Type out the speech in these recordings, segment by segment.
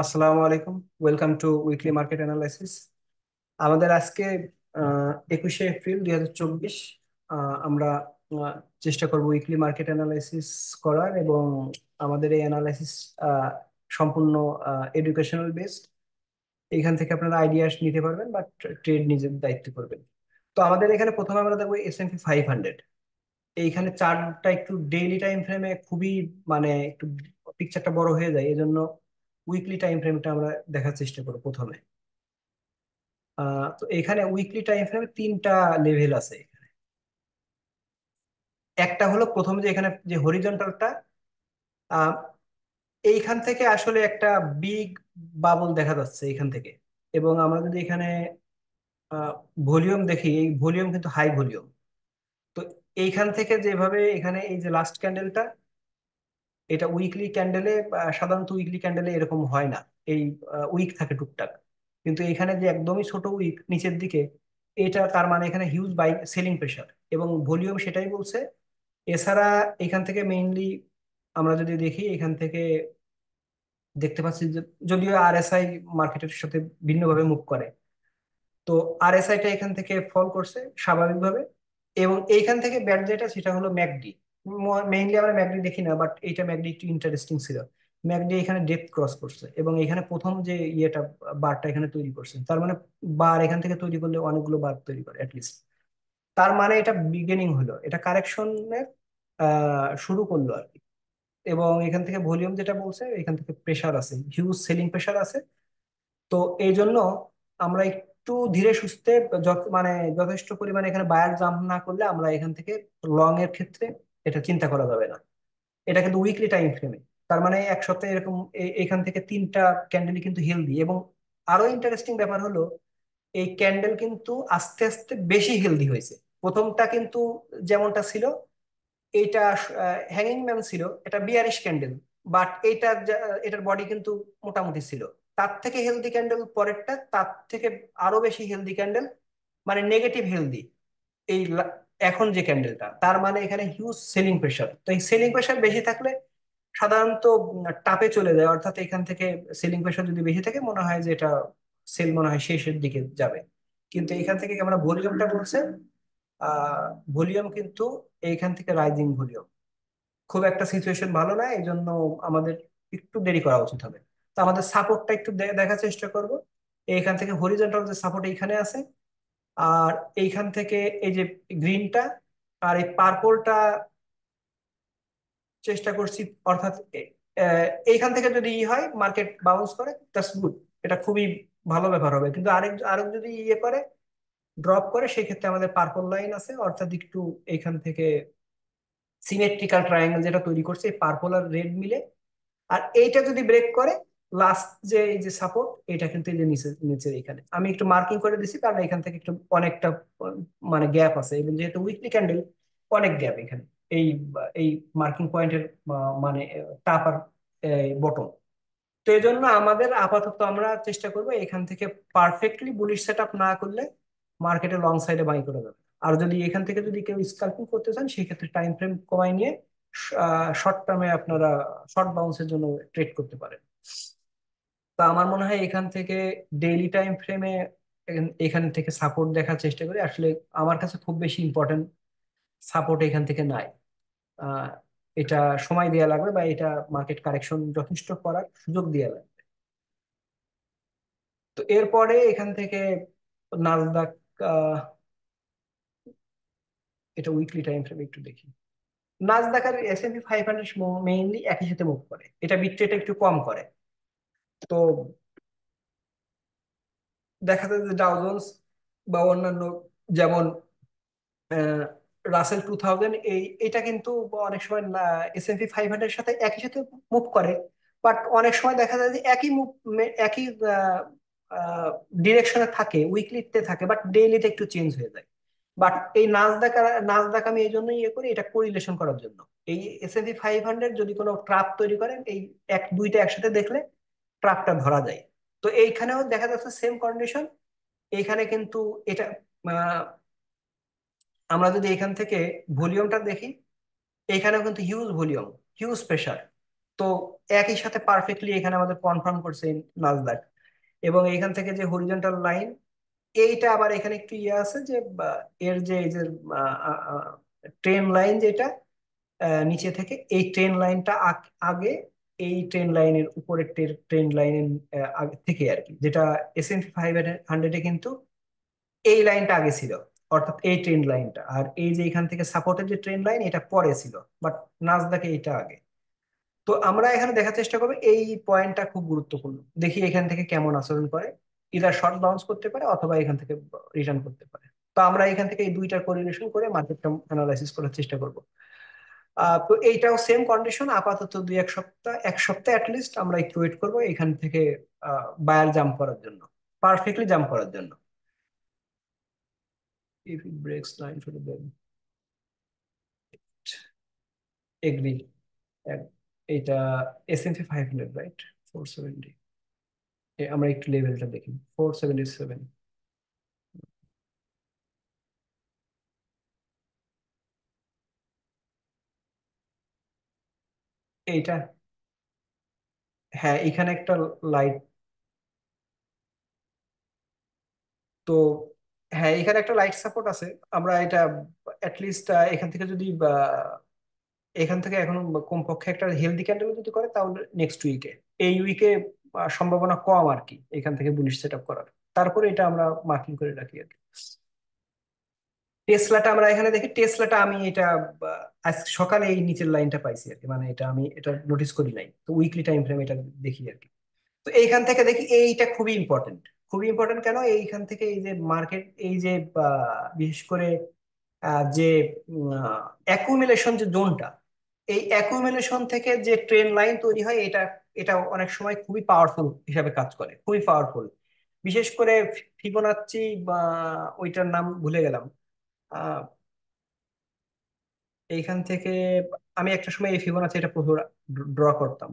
আসসালামু আলাইকুম। Welcome to weekly market analysis. আমাদের আজকে 21শে এপ্রিল 2024। আমরা চেষ্টা করব উইকলি মার্কেট অ্যানালাইসিস করার, এবং আমাদের এই অ্যানালাইসিস সম্পূর্ণ এডুকেশনাল বেসড। এখান থেকে আপনারা আইডিয়া নিতে পারবেন, বাট ট্রেড নিজের দায়িত্ব করবেন। তো আমাদের এখানে প্রথমে আমরা দেখবো S&P 500। এইখানে চার্টটা একটু ডেইলি টাইম ফ্রেমে খুবই, মানে একটু পিকচারটা বড় হয়ে যায়, এজন্য উইকলি টাইম ফ্রেমটা আমরা দেখার চেষ্টা করবো প্রথমে। তো এখানে উইকলি টাইম ফ্রেমে তিনটা লেভেল আছে। একটা হলো প্রথমে যে এখানে যে হরিজন্টালটা, এইখান থেকে আসলে একটা বিগ বাবল দেখা যাচ্ছে এখান থেকে। এবং আমরা যদি এখানে ভলিউম দেখি, এই ভলিউম কিন্তু হাই ভলিউম। তো এইখান থেকে যেভাবে এখানে এই যে লাস্ট ক্যান্ডেলটা, এটা উইকলি ক্যান্ডেলে, সাধারণত উইকলি ক্যান্ডেলে এরকম হয় না। এই উইক থাকে টুকটাক, কিন্তু এখানে যে একদমই ছোট উইক নিচের দিকে, এটা তার মানে এখানে হিউজ বাই সেলিং প্রেশার, এবং ভলিউম সেটাই বলছে। এছাড়া এখান থেকে মেইনলি আমরা যদি দেখি, এখান থেকে দেখতে পাচ্ছি যে যদিও আরএসআই মার্কেটের সাথে ভিন্নভাবে মুভ করে, তো আরএসআইটা এখান থেকে ফল করছে স্বাভাবিকভাবে। এবং এইখান থেকে ব্যাট যেটা, সেটা হলো ম্যাকডি। মেইনলি আমরা ম্যাকডি দেখি না, বাট এইটা ম্যাকডি একটু ইন্টারেস্টিং ছিল। ম্যাকডি এখানে ডেপথ ক্রস করছে, এবং এখানে প্রথম যে ইয়েটা বারটা এখানে তৈরি করছে, তার মানে বার এখান থেকে তৈরি করলে অনেকগুলো বার তৈরি করে অ্যাটলিস্ট। তার মানে এটা বিগিনিং হলো, এটা কারেকশনের শুরু করলো আর কি। এবং এখান থেকে ভলিউম যেটা বলছে, এখান থেকে প্রেসার আছে, হিউজ সেলিং প্রেসার আছে। তো এই জন্য আমরা একটু ধীরে সুস্থে, মানে যথেষ্ট পরিমাণে এখানে বায়ার জাম্প না করলে আমরা এখান থেকে লং এর ক্ষেত্রে এটা চিন্তা করা যাবে না। এটা কিন্তু উইকলি টাইম ফ্রেমে, তার মানে এক সপ্তাহে এরকম এখান থেকে তিনটা ক্যান্ডেলই কিন্তু হেলদি। এবং আরো ইন্টারেস্টিং ব্যাপার হলো, এই ক্যান্ডেল কিন্তু আস্তে আস্তে বেশি হেলদি হয়েছে। প্রথমটা কিন্তু যেমনটা ছিল, এইটা হ্যাঙ্গিং ম্যান ছিল, এটা বিয়ারিশ ক্যান্ডেল। বাট এটার বডি কিন্তু মোটামুটি ছিল। তার থেকে হেলদি ক্যান্ডেল পরেরটা, তার থেকে আরো বেশি হেলদি ক্যান্ডেল, মানে নেগেটিভ হেলদি। এই এখন যে ক্যান্ডেলটা, তার মানে এখানে হিউজ সেলিং প্রেশার। তো এই সেলিং প্রেশার বেশি থাকলে সাধারণত টাপে চলে যায়, অর্থাৎ এখান থেকে সেলিং প্রেশার যদি বেশি থাকে, মনে হয় যে এটা সেল মনে হয় শেষের দিকে যাবে। কিন্তু এখান থেকে আমরা ভলিউমটা বলছে, ভলিউম কিন্তু এইখান থেকে রাইজিং ভলিউম, খুব একটা সিচুয়েশন ভালো না, এই জন্য আমাদের একটু দেরি করা উচিত হবে। তো আমাদের সাপোর্টটা একটু দেখার চেষ্টা করব। এইখান থেকে হরিজন্টাল যে সাপোর্ট এইখানে আছে, আর এইখান থেকে এই যে গ্রিনটা আর এই পার্পলটা চেষ্টা করছি, অর্থাৎ এইখান থেকে যদি হয় মার্কেট বাউন্স করে, দ্যাটস গুড, এটা খুবই ভালো ব্যাপার হবে। কিন্তু আরেক যদি ইয়ে করে, ড্রপ করে, সেই ক্ষেত্রে আমাদের পার্পল লাইন আছে, অর্থাৎ একটু এইখান থেকে সিমেট্রিক্যাল ট্রায়াঙ্গেল যেটা তৈরি করছে এই পার্পল আর রেড মিলে। আর এইটা যদি ব্রেক করে, লাস্ট যে এই যে সাপোর্ট, এটা কিন্তু এই যে নিচে নিচে এখানে আমি একটু মার্কিং করে দিছি, কারণ এখান থেকে একটু অনেকটা মানে গ্যাপ আছে, এবং যেহেতু উইকলি ক্যান্ডেল, অনেক গ্যাপ এখানে। এই এই মার্কিং পয়েন্টের মানে টাপ আর বটম। তো এই জন্য আমাদের আপাতত আমরা চেষ্টা করবো এখান থেকে পারফেক্টলি বুলিশ সেট আপ না করলে মার্কেটে লং সাইডে বাই করে যাবে। আর যদি এখান থেকে যদি কেউ স্কাল্পিং করতে চান, সেই ক্ষেত্রে টাইম ফ্রেম কমাই নিয়ে শর্ট টার্মে আপনারা শর্ট বাউন্সের জন্য ট্রেড করতে পারেন। তো আমার মনে হয় এখান থেকে ডেইলি টাইম ফ্রেমে এখান থেকে সাপোর্ট দেখার চেষ্টা করি। আসলে আমার কাছে খুব বেশি ইম্পর্টেন্ট সাপোর্ট এখান থেকে নাই। আহ এটা সময় দেওয়া লাগবে, বা এটা মার্কেট কারেকশন যথেষ্ট করার সুযোগ দেওয়া লাগবে। তো এরপরে এখান থেকে নাসদাক, এটা উইকলি টাইম ফ্রেম একটু দেখি। নাসদাক আর S&P 500 মেইনলি একই সাথে মুভ করে, এটা বিট্রেটা একটু কম করে। তো দেখা যায় যে ডাও জোন্স বা অন্যান্য, যেমন রাসেল 2000, এটা কিন্তু অনেক সময় S&P 500 সাথে একই সাথে মুভ করে। বাট অনেক সময় দেখা যায় যে একই মুভ, একই ডিরেকশনে থাকে, উইকলিতে থাকে, বাট ডেইলিতে একটু চেঞ্জ হয়ে যায়। বাট এই নাসদাক আমি এই জন্য ইয়ে করি, এটা কোরিলেশন করার জন্য। এই S&P 500 যদি কোনো ট্রাপ তৈরি করেন, এই এক দুইটা একসাথে দেখলে ট্রাপটা ধরা যায়। তো এইখানেও দেখা যাচ্ছে সেম কন্ডিশন। এইখানে কিন্তু এটা আমরা যদি এখান থেকে ভলিউমটা দেখি, এখানেও কিন্তু হিউজ ভলিউম, হিউজ প্রেসার। তো একই সাথে পারফেক্টলি এখানে আমাদের কনফার্ম করছে নাসদাক। এবং এইখান থেকে যে হরিজন্টাল লাইন, এইটা আবার এখানে একটু ইয়ে আছে যে এর যে এই যে ট্রেন লাইন যেটা নিচে থেকে, এই ট্রেন লাইনটা আগে, এই ট্রেন লাইনের উপরের ট্রেন লাইনের আগে থেকে আর কি, যেটা S&P 500-এ কিন্তু এই লাইনটা আগে ছিল, অর্থাৎ এই ট্রেন লাইনটা, আর এই যে এখান থেকে সাপোর্টের যে ট্রেন লাইন এটা পরে ছিল, বাট নাসদাকে এটা আগে। তো আমরা এখানে দেখার চেষ্টা করবো, এই পয়েন্টটা খুব গুরুত্বপূর্ণ, দেখি এখান থেকে কেমন আচরণ করে, ইদার শর্ট বাউন্স করতে পারে অথবা এখান থেকে রিটার্ন করতে পারে। তো আমরা এখান থেকে এই দুইটার কোরিলেশন করে মার্কেটটা অ্যানালাইসিস করার চেষ্টা করব। তো এইটাও সেম কন্ডিশন, আপাতত 2-1 সপ্তাহ, 1 সপ্তাহ অ্যাটলিস্ট আমরা একটু ওয়েট করবো এখান থেকে বায়ার জাম্প করার জন্য, পারফেক্টলি জাম্প করার জন্য। If it breaks line for the agree. এটা S&P 500, রাইট? 470। আমরা একটু লেভেলটা দেখি, 477। এইটা, হ্যাঁ এখানে একটা লাইট, তো হ্যাঁ এখানে একটা লাইট সাপোর্ট আছে। আমরা এটা অ্যাটলিস্ট এখান থেকে যদি এখান থেকে এখন কমপক্ষে একটা হেলদি ক্যান্ডেল যদি করে, তাহলে নেক্সট উইকে, এই উইকে সম্ভাবনা কম আর কি এখান থেকে বুলিশ সেট আপ করার। তারপরে এটা আমরা মার্কিং করে রাখি আর কি। টেসলাটা আমরা এখানে দেখি, টেসলাটা আমি এটা আজ সকালে এই নিচের লাইনটা পাইছি আর কি, মানে এটা আমি এটা নোটিস করি নাই, তো উইকলি টাইম ফ্রেম এটা দেখি আর কি। তো এইখান থেকে দেখি এইটা খুবই ইম্পর্টেন্ট। খুবই ইম্পর্টেন্ট কেন, এইখান থেকে এই যে মার্কেট, এই যে বিশেষ করে যে অ্যাকুমুলেশন যে জোনটা, এই অ্যাকুমুলেশন থেকে যে ট্রেন লাইন তৈরি হয়, এটা এটা অনেক সময় খুবই পাওয়ারফুল হিসাবে কাজ করে, খুবই পাওয়ারফুল। বিশেষ করে ফিবোনাচ্চি বা ওইটার নাম ভুলে গেলাম। আহ, এইখান থেকে আমি একটা সময় এই ফিবোনাচ্চি এটা প্রচুর ড্র করতাম।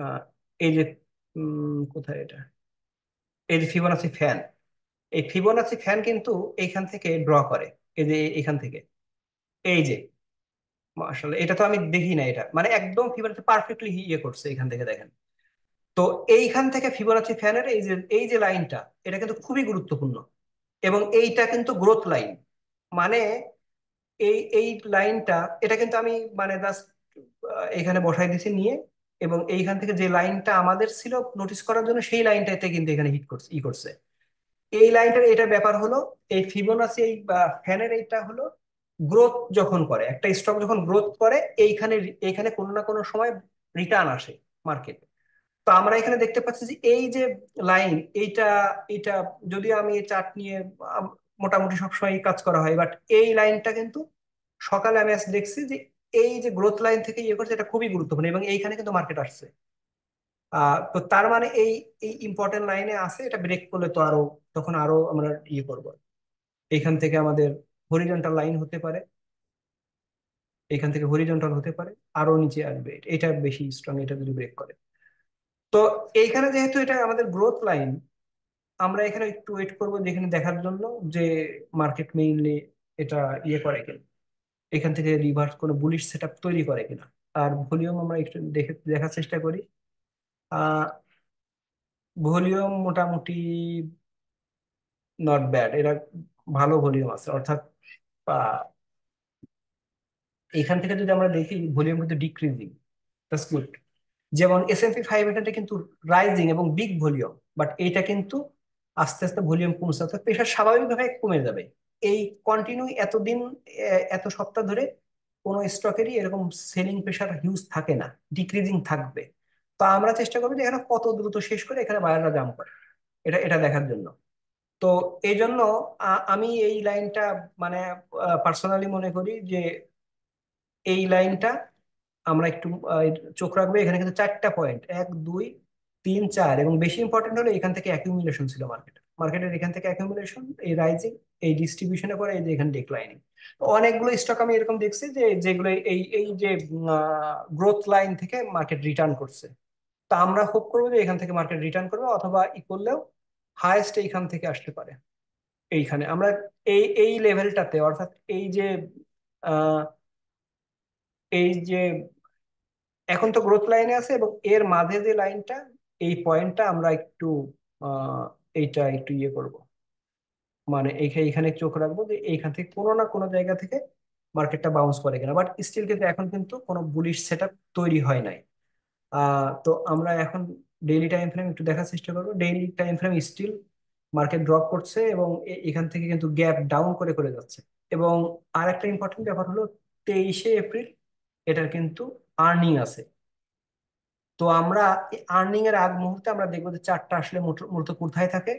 আহ, এই যে কোথায় এটা, এই যে ফিবোনাচ্চি ফ্যান, এই ফিবোনাচি ফ্যান কিন্তু এইখান থেকে ড্র করে, এই যে এখান থেকে, এই যে মার্শাল, এটা তো আমি দেখি না, এটা মানে একদম ফিবোনাচি পারফেক্টলি ইয়ে করছে এখান থেকে দেখেন। তো এইখান থেকে ফিবোনাচি ফ্যানের এই যে লাইনটা, এটা কিন্তু খুবই গুরুত্বপূর্ণ। এবং এইটা কিন্তু গ্রোথ লাইন, মানে এই লাইনটা, এটা কিন্তু আমি মানে জাস্ট এখানে বসাই দিছি নিয়ে, এবং এইখান থেকে যে লাইনটা আমাদের ছিল নোটিস করার জন্য, সেই লাইনটাতে কিন্তু এখানে হিট করছে, ই করছে। এই লাইনটার এটা ব্যাপার হলো, এই ফিবোনাসি এই ফ্যানের এইটা হলো, গ্রোথ যখন করে একটা স্টক, যখন গ্রোথ করে এইখানে, এইখানে কোনো না কোনো সময় রিটার্ন আসে মার্কেটে। তো আমরা এখানে দেখতে পাচ্ছি যে এই যে লাইন, এইটা এটা যদি আমি এই চার্ট নিয়ে আম, মোটামুটি সবসময় কাজ করা হয়, বাট এই লাইনটা কিন্তু সকালে আমি আজ দেখছি যে এই যে গ্রোথ লাইন থেকে ইয়ে করছে, এটা খুবই গুরুত্বপূর্ণ, এবং এইখানে কিন্তু মার্কেট আসছে। তো তার মানে এই এই ইম্পর্টেন্ট লাইনে আছে, এটা ব্রেক করলে তো আরো, তখন আরো আমরা ইয়ে করবো। এইখান থেকে আমাদের হরিজন্টাল লাইন হতে পারে, এখান থেকে হরিজন্টাল হতে পারে, আরো নিচে আসবে, এটা বেশি স্ট্রং এটা যদি ব্রেক করে। তো এইখানে যেহেতু এটা আমাদের গ্রোথ লাইন, আমরা এখানে একটু ওয়েট করবো যেখানে দেখার জন্য যে মার্কেট মেইনলি এটা ইয়ে করে কিনা, এখান থেকে রিভার্স কোনো বুলিশ সেটআপ তৈরি করে কিনা। আর ভলিউম আমরা একটু দেখে দেখার চেষ্টা করি। আহ ভলিউম মোটামুটি নট ব্যাড, এরা ভালো ভলিউম আছে, অর্থাৎ এখান থেকে যদি আমরা দেখি ভলিউম কিন্তু ডিক্রিজিং, দ্যাটস গুড। যেমন S&P 500 কিন্তু রাইজিং এবং বিগ ভলিউম, বাট এইটা কিন্তু আস্তে আস্তে ভলিউম কমছে, অর্থাৎ প্রেশার স্বাভাবিকভাবে কমে যাবে। এই কন্টিনিউ এতদিন, এত সপ্তাহ ধরে কোনো স্টকেরই এরকম সেলিং প্রেশার হিউজ থাকে না, ডিক্রিজিং থাকবে। তো আমরা চেষ্টা করবো যে এখানে কত দ্রুত শেষ করে এখানে বায়াররা জাম্প করে, এটা এটা দেখার জন্য। তো এই জন্য আমি এই লাইনটা মানে পার্সোনালি মনে করি যে এই লাইনটা আমরা একটু চোখ রাখবো। এখানে কিন্তু 4টা পয়েন্ট, 1, 2, 3, 4, এবং বেশি ইম্পর্টেন্ট হলো এখান থেকে অ্যাকিউমুলেশন ছিল মার্কেটের এখান থেকে অ্যাকিউমুলেশন, এই রাইজিং, এই ডিস্ট্রিবিউশনের পরে এই যে এখানে ডিক্লাইনিং। অনেকগুলো স্টক আমি এরকম দেখছি যে যেগুলো এই এই যে গ্রোথ লাইন থেকে মার্কেট রিটার্ন করছে। তা আমরা হোপ করবো যে এখান থেকে মার্কেট রিটার্ন করবে, অথবা ই করলেও হায়েস্ট এইখান থেকে আসতে পারে। এইখানে আমরা এই এই লেভেলটাতে, অর্থাৎ এই যে আহ, এই যে এখন তো গ্রোথ লাইনে আছে, এবং এর মাঝে যে লাইনটা, এই পয়েন্টটা আমরা একটু এইটা একটু ইয়ে করব, মানে এইখানে এইখানে চোখ রাখবো যে এইখান থেকে কোনো না কোনো জায়গা থেকে মার্কেটটা বাউন্স করে কিনা। বাট স্টিল কিন্তু এখন কিন্তু কোনো বুলিশ সেটআপ তৈরি হয় নাই। তো আমরা এখন ডেইলি টাইম ফ্রেম একটু দেখার চেষ্টা করবো। Daily time frame steel market drop করছে, এবং এখান থেকে কিন্তু গ্যাপ ডাউন করে করে যাচ্ছে। এবং আর একটা ইম্পর্টেন্ট ব্যাপার হলো 23শে এপ্রিল এটার কিন্তু আর্নিং আছে। তো আমরা আর্নিং এর আগ মুহূর্তে আমরা দেখবো যে চার্টটা আসলে মূলত কোথায় থাকে।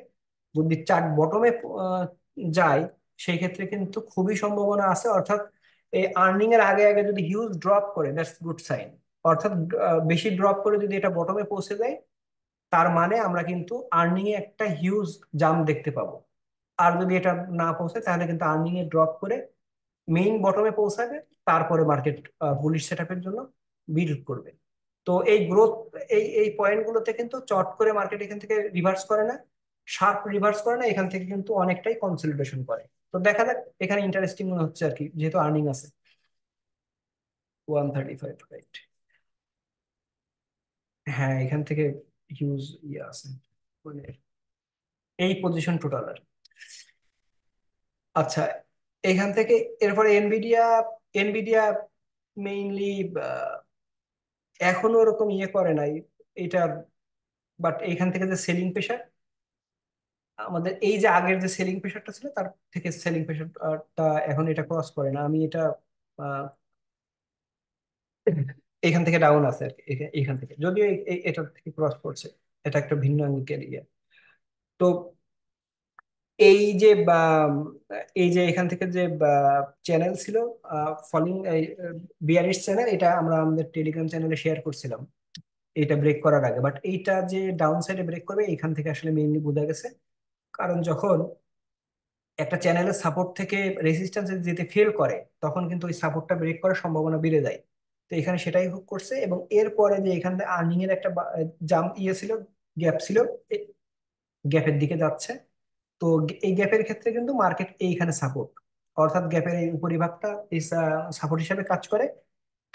যদি চার্ট বটমে যায়, সেই ক্ষেত্রে কিন্তু খুবই সম্ভাবনা আছে, অর্থাৎ এই আর্নিং এর আগে আগে যদি হিউজ ড্রপ করে, দ্যাটস গুড সাইন। অর্থাৎ বেশি ড্রপ করে যদি এটা বটমে পৌঁছে যায়, তার মানে আমরা কিন্তু আর্নিং এ একটা হিউজ জাম্প দেখতে পাবো। আর যদি এটা না পৌঁছায়, তাহলে কিন্তু আর্নিং এ ড্রপ করে মেইন বটমে পৌঁছাবে, তারপরে মার্কেট বুলিশ সেটআপের জন্য বিল্ড করবে। তো এই গ্রোথ, এই এই পয়েন্ট গুলোতে কিন্তু চট করে মার্কেট এখান থেকে রিভার্স করে না, শার্প রিভার্স করে না, এখান থেকে কিন্তু অনেকটাই কনসলিডেশন করে। তো দেখা যাক, এখানে ইন্টারেস্টিং মনে হচ্ছে আর কি, যেহেতু আর্নিং আছে। 135, রাইট। হ্যাঁ, এখান থেকে হিউজ ইয়ে আছে, মানে এই পজিশন টোটাল আর। আচ্ছা, এখান থেকে এরপরে এনভিডিয়া। এনভিডিয়া মেইনলি এখনো ওরকম ইয়ে করে নাই এটা। বাট এইখান থেকে যে সেলিং প্রেশার, আমাদের এই যে আগের যে সেলিং প্রেশারটা ছিল, তার থেকে সেলিং প্রেশারটা এখন এটা ক্রস করে না। আমি এটা আহ, এখান থেকে ডাউন আছে আর কি, এখান থেকে যদিও এটার থেকে ক্রস করছে, এটা একটা ভিন্ন অ্যাঙ্গেল ইয়ে। তো এই যে এই যে এখান থেকে যে চ্যানেল ছিল, ফলিং বিয়ারিশ চ্যানেল, এটা আমরা আমাদের টেলিগ্রাম চ্যানেলে শেয়ার করছিলাম এটা ব্রেক করার আগে। বাট এইটা যে ডাউন সাইডে ব্রেক করবে, এখান থেকে আসলে মেইনলি বোঝা গেছে। কারণ যখন একটা চ্যানেলের সাপোর্ট থেকে রেজিস্ট্যান্স যেতে ফেল করে, তখন কিন্তু ওই সাপোর্টটা ব্রেক করার সম্ভাবনা বেড়ে যায়। তো এখানে সেটাই হুক করছে, এবং এরপরে যে এখানে আর্নিং এর একটা জাম্প ইয়ে ছিল, গ্যাপ ছিল, গ্যাপের দিকে যাচ্ছে। তো এই গ্যাপের ক্ষেত্রে কিন্তু মার্কেট এইখানে সাপোর্ট, অর্থাৎ গ্যাপের এই উপরিভাগটা এই সাপোর্ট হিসাবে কাজ করে।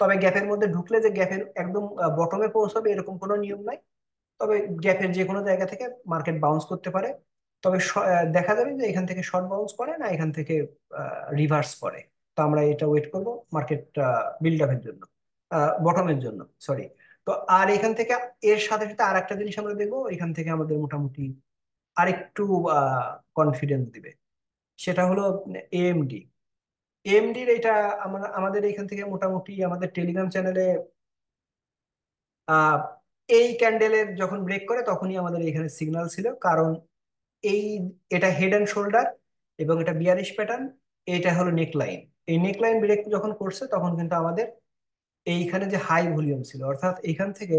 তবে গ্যাপের মধ্যে ঢুকলে যে গ্যাপের একদম বটমে পৌঁছাবে এরকম কোনো নিয়ম নাই। তবে গ্যাপের যে কোনো জায়গা থেকে মার্কেট বাউন্স করতে পারে। তবে দেখা যাবে যে এখান থেকে শর্ট বাউন্স করে না, এখান থেকে রিভার্স করে। তো আমরা এটা ওয়েট করব মার্কেট বিল্ড আপের জন্য, বটমের জন্য, সরি। তো আর এখান থেকে এর সাথে সাথে আর একটা জিনিস আমরা দেখবো, এখান থেকে আমাদের মোটামুটি আরেকটু কনফিডেন্স দিবে। সেটা হলো এএমডি। এএমডির এটা আমরা আমাদের এখান থেকে মোটামুটি আমাদের টেলিগ্রাম চ্যানেলে আহ এই ক্যান্ডেলের যখন ব্রেক করে, তখনই আমাদের এখানে সিগন্যাল ছিল। কারণ এই এটা হেড অ্যান্ড শোল্ডার, এবং এটা বিয়ারিশ প্যাটার্ন, এটা হলো নেক লাইন। এই নেক লাইন ব্রেক যখন করছে, তখন কিন্তু আমাদের এইখানে যে হাই ভলিউম ছিল, অর্থাৎ এইখান থেকে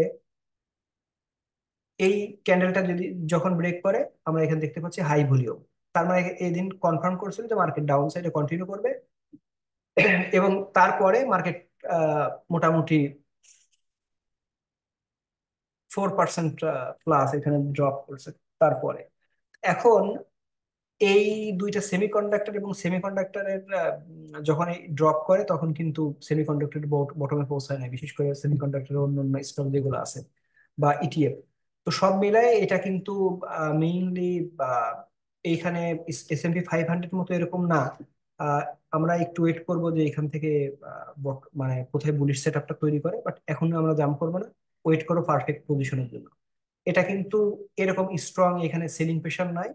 এই ক্যান্ডেলটা যদি যখন ব্রেক করে, আমরা এখানে দেখতে পাচ্ছি হাই ভলিউম। তার মানে এই দিন কনফার্ম করছিল যে মার্কেট ডাউন সাইডে কন্টিনিউ করবে। এবং তারপরে মার্কেট মোটামুটি 4% প্লাস এখানে ড্রপ করছে। তারপরে এখন এই দুইটা সেমিকন্ডাক্টর এবং সেমিকন্ডাক্টরের যখন এই ড্রপ করে, তখন কিন্তু সেমিকন্ডাক্টর বটমে পৌঁছায় না, বিশেষ করে সেমিকন্ডাক্টরের অন্যান্য স্টক যেগুলো আছে বা ইটিএফ। তো সব মিলায় এটা কিন্তু মেইনলি এইখানে S&P 500 মতো এরকম না। আহ, আমরা একটু ওয়েট করব যে এখান থেকে মানে কোথায় বুলিশ সেট আপটা তৈরি করে। বাট এখন আমরা জাম্প করবো না, ওয়েট করো পারফেক্ট পজিশনের জন্য। এটা কিন্তু এরকম স্ট্রং এখানে সেলিং প্রেশার নাই,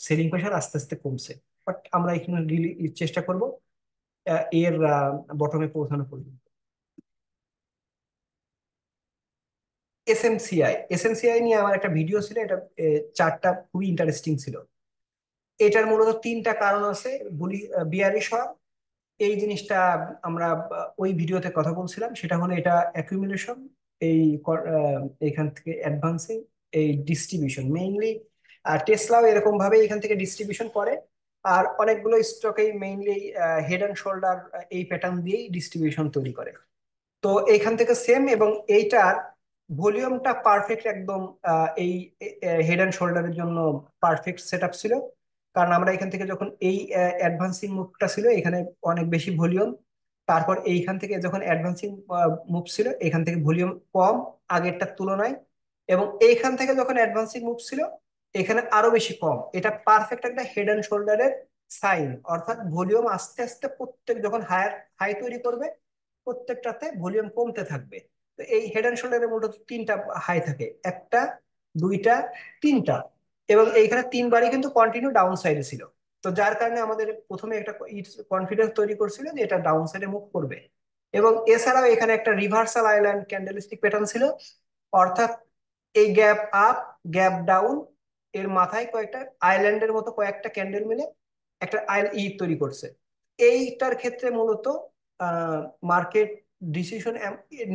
সেলিং প্রেশার আস্তে আস্তে কমছে। বাট আমরা এখানে রিলি চেষ্টা করব এর বটমে পৌঁছানো পর্যন্ত। এসএমসিআই নিয়ে আমার একটা ভিডিও ছিল, এটা চার্টটা খুবই ইন্টারেস্টিং ছিল। এটার মূলত তিনটা কারণ আছে বলি বিয়ারিশ হওয়ার। এই জিনিসটা আমরা ওই ভিডিওতে কথা বলছিলাম। সেটা হলো এটা অ্যাকুমুলেশন, এই এখান থেকে অ্যাডভান্সিং, এই ডিস্ট্রিবিউশন মেইনলি। টেসলাও এরকম ভাবে এখান থেকে ডিস্ট্রিবিউশন করে। আর অনেকগুলো স্টকেই মেইনলি হেড অ্যান্ড শোল্ডার এই প্যাটার্ন দিয়েই ডিস্ট্রিবিউশন তৈরি করে। তো এইখান থেকে সেম, এবং এইটার ভলিউমটা পারফেক্ট একদম এই হেড অ্যান্ড শোল্ডারের জন্য পারফেক্ট সেট আপ ছিল। কারণ আমরা এখান থেকে যখন এই অ্যাডভান্সিং মুভটা ছিল, এখানে অনেক বেশি ভলিউম, তারপর এইখান থেকে যখন অ্যাডভান্সিং মুভ ছিল, এখান থেকে ভলিউম কম আগেরটার তুলনায়, এবং এইখান থেকে যখন অ্যাডভান্সিং মুভ ছিল এখানে আরো বেশি কম। এটা পারফেক্ট একটা হেড অ্যান্ড শোল্ডারের সাইন, অর্থাৎ ভলিউম আস্তে আস্তে প্রত্যেক যখন হাই তৈরি করবে প্রত্যেকটাতে ভলিউম কমতে থাকবে। তো এই হেড অ্যান্ড শোল্ডারের মূলত তিনটা হাই থাকে, একটা, দুইটা, তিনটা, এবং এইখানে তিনবারই কিন্তু কন্টিনিউ ডাউন সাইডে ছিল। তো যার কারণে আমাদের প্রথমে একটা কনফিডেন্স তৈরি করছিল যে এটা ডাউন সাইডে মুভ করবে। এবং এছাড়াও এখানে একটা রিভার্সাল আইল্যান্ড ক্যান্ডেলস্টিক প্যাটার্ন ছিল, অর্থাৎ এই গ্যাপ আপ, গ্যাপ ডাউন, এর মাথায় কয়েকটা আইল্যান্ডের মতো কয়েকটা ক্যান্ডেল মিলে একটা তৈরি করছে। এইটার ক্ষেত্রে মূলত মার্কেট ডিসিশন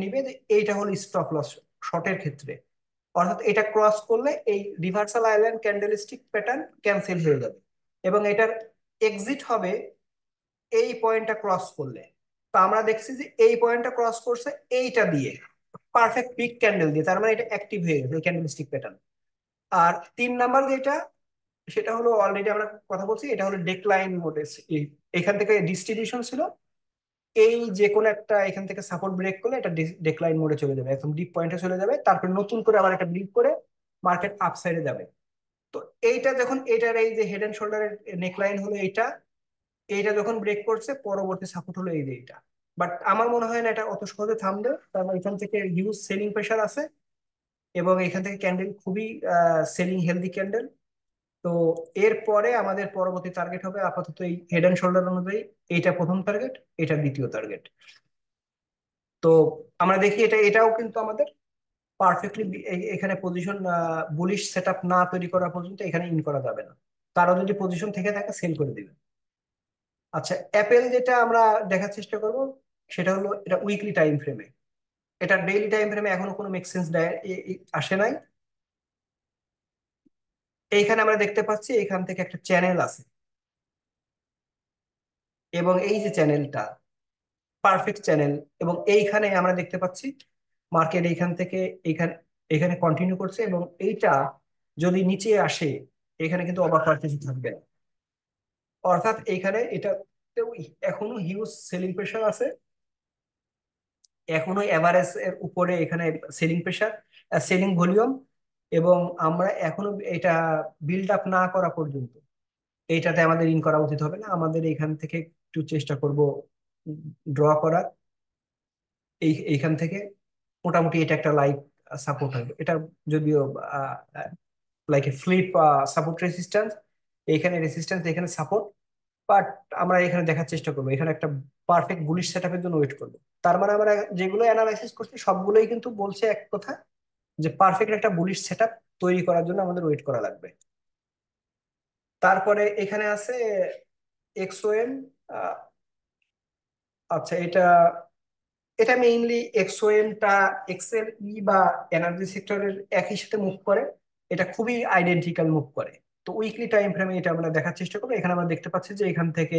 নিবে যে এইটা হলো স্টপ লস শর্টের ক্ষেত্রে, অর্থাৎ এটা ক্রস করলে এই reversal island candlestick pattern cancel হয়ে যাবে এবং এটার এক্সিট হবে এই পয়েন্টটা ক্রস করলে। তো আমরা দেখছি যে এই পয়েন্টটা ক্রস করছে এইটা দিয়ে, পারফেক্ট পিক ক্যান্ডেল দিয়ে, তার মানে এটা অ্যাক্টিভ হয়ে গেছে এই ক্যান্ডেলস্টিক প্যাটার্ন। আর তিন নাম্বার যেটা, সেটা হলো অলরেডি আমরা কথা বলছি, এটা হলো ডেক্লাইন মোডে। এখান থেকে ডিস্ট্রিবিউশন ছিল, এই যে কোনো একটা এখান থেকে সাপোর্ট ব্রেক করলে এটা ডেক্লাইন মোডে চলে যাবে, একদম ডিপ পয়েন্টে চলে যাবে, তারপর নতুন করে আবার একটা ব্রেক করে মার্কেট আপসাইডে যাবে। তো এইটা যখন এটার এই যে হেড এন্ড শোল্ডারের নেকলাইন হলো এইটা, এইটা যখন ব্রেক করছে পরবর্তী সাপোর্ট হলো এই যে এইটা। বাট আমার মনে হয় না এটা অত সহজে থামবে, কারণ এখান থেকে হিউজ সেলিং প্রেশার আছে এবং এখান থেকে ক্যান্ডেল খুবই সেলিং হেলদি ক্যান্ডেল। তো এরপরে আমাদের পরবর্তী টার্গেট হবে আপাতত এই হেড এন্ড শোল্ডার অনুযায়ী এইটা প্রথম টার্গেট, এটা দ্বিতীয় টার্গেট। তো আমরা দেখি এটাও কিন্তু আমাদের পারফেক্টলি এখানে পজিশন বুলিশ সেট আপ না তৈরি করা পর্যন্ত এখানে ইন করা যাবে না, কারো যদি পজিশন থেকে থাকে সেল করে দিবে। আচ্ছা, অ্যাপেল যেটা আমরা দেখার চেষ্টা করব সেটা হলো এটা উইকলি টাইম ফ্রেমে। এটা ডেইলি টাইম ফ্রেমে এখনো কোনো মেক সেন্স দেয় আসে নাই। এইখানে আমরা দেখতে পাচ্ছি এখান থেকে একটা চ্যানেল আছে, এবং এই যে চ্যানেলটা পারফেক্ট চ্যানেল, এবং এইখানে আমরা দেখতে পাচ্ছি মার্কেট এইখান থেকে এইখানে এখানে কন্টিনিউ করছে, এবং এইটা যদি নিচে আসে এখানে কিন্তু অবাক হওয়ার কিছু থাকবে না। অর্থাৎ এইখানে এটা এখনো হিউজ সেলিং প্রেশার আছে, এখনো এভারেজ এর উপরে এখানে সেলিং প্রেশার, সেলিং ভলিউম, এবং আমরা এখনো এটা বিল্ড আপ না করা পর্যন্ত এইটাতে আমাদের ইন করা উচিত হবে না। আমাদের এখান থেকে একটু চেষ্টা করব ড্র করার, এইখান থেকে মোটামুটি এটা একটা লাইক সাপোর্ট হবে এটা, যদিও like a flip support resistance, এইখানে রেজিস্ট্যান্স এখানে সাপোর্ট। বাট আমরা এখানে দেখার চেষ্টা করবো এখানে একটা পারফেক্ট বুলিশ সেট আপের জন্য ওয়েট করবো। তার মানে আমরা যেগুলো অ্যানালাইসিস করছি সবগুলোই কিন্তু বলছে এক কথা, যে পারফেক্ট একটা বুলিশ সেট আপ তৈরি করার জন্য আমাদের ওয়েট করা লাগবে। তারপরে এখানে আছে এক্সওএম। আচ্ছা, এটা এটা মেইনলি এক্সওএমটা এক্সেল ই বা এনার্জি সেক্টরের একই সাথে মুভ করে, এটা খুবই আইডেন্টিক্যাল মুভ করে। তো উইকলি টাইম ফ্রেমে এটা আমরা দেখার চেষ্টা করবো। এখানে আমরা দেখতে পাচ্ছি যে এখান থেকে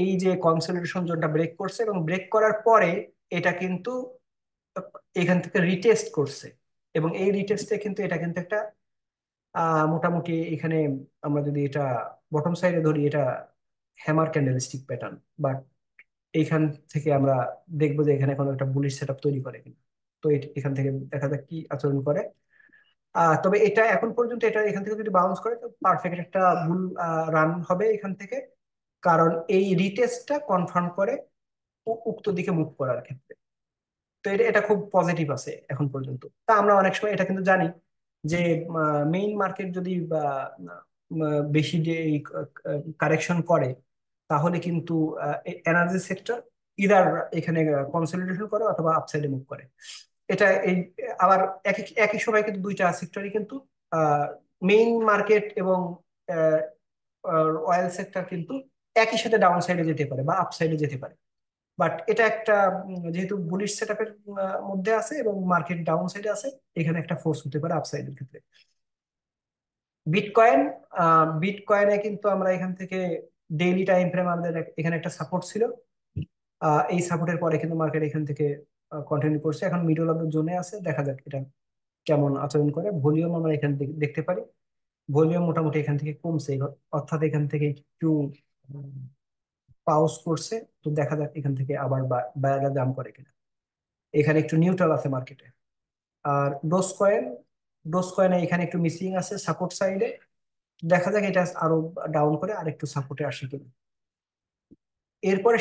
এই যে কনসলিডেশন জোনটা ব্রেক করছে, এবং ব্রেক করার পরে এটা কিন্তু এখান থেকে রিটেস্ট করছে, এবং এই রিটেস্টে কিন্তু এটা কিন্তু একটা মোটামুটি এখানে আমরা যদি এটা বটম সাইডে ধরি এটা হ্যামার ক্যান্ডেলস্টিক প্যাটার্ন, বাট এইখান থেকে আমরা দেখবো যে এখানে কোনো একটা বুলিশ সেটআপ তৈরি করে কিনা। তো এখান থেকে দেখা যাক কি আচরণ করে। তবে এটা এখন পর্যন্ত এটা এখান থেকে যদি বাউন্স করে তো পারফেক্ট একটা বুল রান হবে এখান থেকে, কারণ এই রিটেস্টটা কনফার্ম করে উক্ত দিকে মুভ করার ক্ষেত্রে। তো এটা এটা খুব পজিটিভ আছে এখন পর্যন্ত। তা আমরা অনেক সময় এটা কিন্তু জানি যে মেইন মার্কেট যদি বেশি যে কারেকশন করে তাহলে কিন্তু এনার্জি সেক্টর ইদার এখানে কনসলিডেশন করে অথবা আপসাইডে মুভ করে। এটা এই আবার একই একই সময় কিন্তু দুইটা সেক্টরই কিন্তু মেইন মার্কেট এবং অয়েল সেক্টর কিন্তু একই সাথে ডাউন সাইডে যেতে পারে বা আপসাইডে যেতে পারে। বাট এটা একটা যেহেতু বুলিশ সেটআপের মধ্যে আছে এবং মার্কেট ডাউন সাইডে আছে, এখানে একটা ফোর্স হতে পারে আপসাইডের ক্ষেত্রে। বিটকয়েন, বিটকয়েনে কিন্তু আমরা এখান থেকে ডেইলি টাইম ফ্রেম আমাদের এখানে একটা সাপোর্ট ছিল, এই সাপোর্টের পরে কিন্তু মার্কেট এখান থেকে কন্টিনিউ করছে, এখন মিডল অফ দ্য জোনে আছে, দেখা যাক এটা কেমন আচরণ করে। ভলিউম আমরা এখান থেকে দেখতে পারি, ভলিউম মোটামুটি এখান থেকে কমছে, অর্থাৎ এখান থেকে একটু পাউজ করছে। তো দেখা যাক এখান থেকে আবার বায়াররা দাম করে কিনা। এখানে একটু নিউট্রাল আছে মার্কেটে। আর ডোজ কয়েনে এখানে একটু মিসিং আছে সাপোর্ট সাইডে। দেখা যাক এটা আরো ডাউন করে আর একটু সাপোর্টে আসে কিনা। এরপরে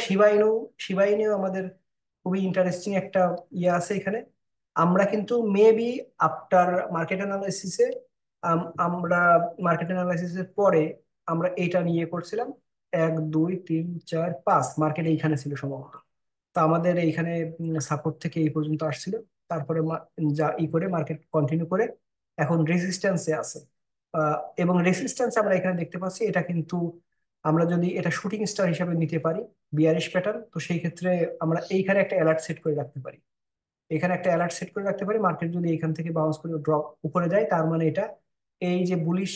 শিবা ইনু আমাদের খুবই ইন্টারেস্টিং একটা ইয়ে আছে এখানে। আমরা কিন্তু মেবি আফটার মার্কেট অ্যানালাইসিসে, আমরা মার্কেট অ্যানালাইসিসের পরে আমরা এটা নিয়ে করছিলাম 1 2 3 4 5, মার্কেট এইখানে ছিল সম্ভবত। তো আমাদের এইখানে সাপোর্ট থেকে এই পর্যন্ত আসছিল। তারপরে যা করে মার্কেট কন্টিনিউ করে এখন রেজিস্ট্যান্সে আছে। এবং রেজিস্ট্যান্স আমরা এখানে দেখতে পাচ্ছি, এটা কিন্তু আমরা যদি এটা শুটিং স্টার হিসাবে নিতে পারি, বিয়ারিশ প্যাটার্ন, তো সেই ক্ষেত্রে আমরা এইখানে একটা অ্যালার্ট সেট করে রাখতে পারি। এখানে একটা অ্যালার্ট সেট করে রাখতে পারি, মার্কেট যদি এখান থেকে বাউন্স করে ড্রপ উপরে যায়, তার মানে এটা এই যে বুলিশ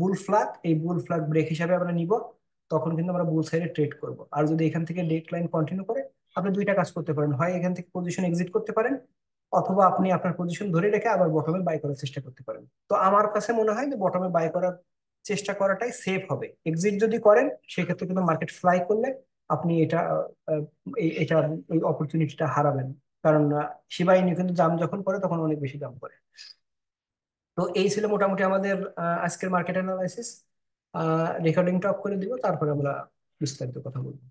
বুল ফ্ল্যাগ, এই বুল ফ্ল্যাগ ব্রেক হিসাবে আমরা নিব। তখন কিন্তু আমরা বুল সাইডে ট্রেড করব। আর যদি এখান থেকে ডেট লাইন কন্টিনিউ করে, আপনি দুইটা কাজ করতে পারেন, হয় এখান থেকে পজিশন এক্সিট করতে পারেন, অথবা আপনি আপনার পজিশন ধরে রেখে আবার বটমে বাই করার চেষ্টা করতে পারেন। তো আমার কাছে মনে হয় যে বটমে বাই করার চেষ্টা করাটাই সেফ হবে। এক্সিট যদি করেন, সেক্ষেত্রে কিন্তু মার্কেট ফ্লাই করলে আপনি এটা আহ, এটা এই অপরচুনিটিটা হারাবেন। কারণ শিবা ইনু কিন্তু জাম যখন করে তখন অনেক বেশি দাম করে। তো এই ছিল মোটামুটি আমাদের আজকের মার্কেট অ্যানালাইসিস। রেকর্ডিংটা অফ করে দিব, তারপরে আমরা বিস্তারিত কথা বলবো।